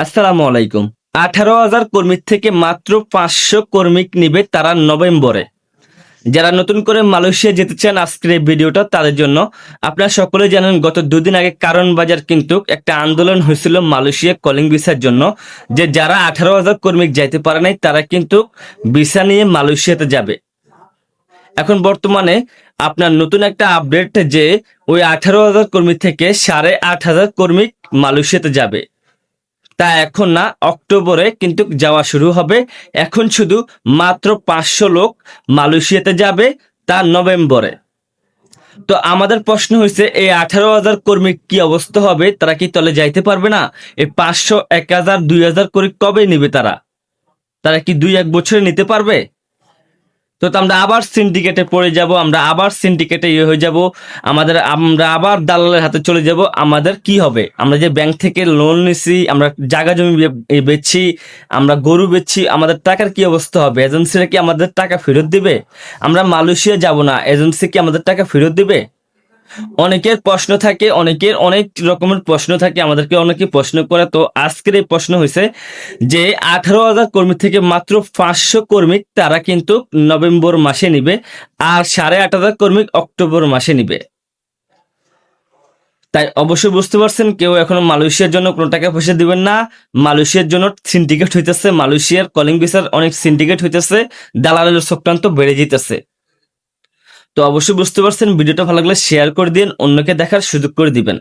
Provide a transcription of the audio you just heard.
আসসালামু আলাইকুম। 18,000 কর্মীর থেকে মাত্র 500 কর্মী নিবে তারা নভেম্বরে। যারা নতুন করে মালয়েশিয়া যেতে চান আজকের এই ভিডিওটা তাদের জন্য। আপনারা সকলেই জানেন গত 2 দিন আগে কারণ বাজার কিন্তু একটা আন্দোলন হয়েছিল মালয়েশিয়া কলিং ভিসার জন্য, যে যারা 18,000 কর্মী যাইতে পারে নাই তারা কিন্তু ভিসা নিয়ে মালয়েশিয়াতে যাবে। এখন বর্তমানে আপনার নতুন একটা আপডেট যে ওই 18,000 কর্মী থেকে 8,500 কর্মী মালয়েশিয়াতে যাবে। তা এখন না, অক্টোবরে কিন্তু যাওয়া শুরু হবে। এখন শুধু মাত্র 500 লোক মালয়েশিয়াতে যাবে, তা নভেম্বরে। তো আমাদের প্রশ্ন হয়েছে এই 18,000 কর্মী কি অবস্থা হবে, তারা কি তলে যাইতে পারবে না? এই 500, 1,000, 2,000 করে কবে নিবে তারা? তারা কি 2-1 বছরে নিতে পারবে? তো আমরা আবার সিন্ডিকেটে পড়ে যাব, আমরা আবার সিন্ডিকেটে হয়ে যাব, আমরা আবার দালালের হাতে চলে যাব। আমাদের কি হবে? আমরা যে ব্যাংক থেকে লোন নিছি, আমরা জায়গা জমি বেচছি, আমরা গরু বেচছি, আমাদের টাকার কি অবস্থা হবে? এজেন্সিরা কি আমাদের টাকা ফেরত দিবে? আমরা মালয়েশিয়া যাব না, এজেন্সি কি আমাদের টাকা ফেরত দিবে? অনেকের প্রশ্ন থাকে, অনেকের অনেক রকমের প্রশ্ন থাকে, আমাদেরকে অনেকে প্রশ্ন করে। তো আজকের এই প্রশ্ন হয়েছে যে 18,000 কর্মী থেকে মাত্র 500 কর্মী তারা কিন্তু নভেম্বর মাসে নিবে, আর 8,500 কর্মী অক্টোবর মাসে নিবে। তাই অবশ্যই বুঝতে পারছেন, কেউ এখনো মালয়েশিয়ার জন্য কোনো টাকা পয়সা দিবেন না। মালয়েশিয়ার জন্য সিন্ডিকেট হইতেছে, মালয়েশিয়ার কলিং ভিসার অনেক সিন্ডিকেট হইতেছে, দালালের চক্রান্ত বেড়ে যেতেছে। তো অবশ্যই বুঝতে পারছেন, ভিডিওটা ভালো লাগলে শেয়ার করে দিন, অন্যকে দেখার সুযোগ করে দিবেন।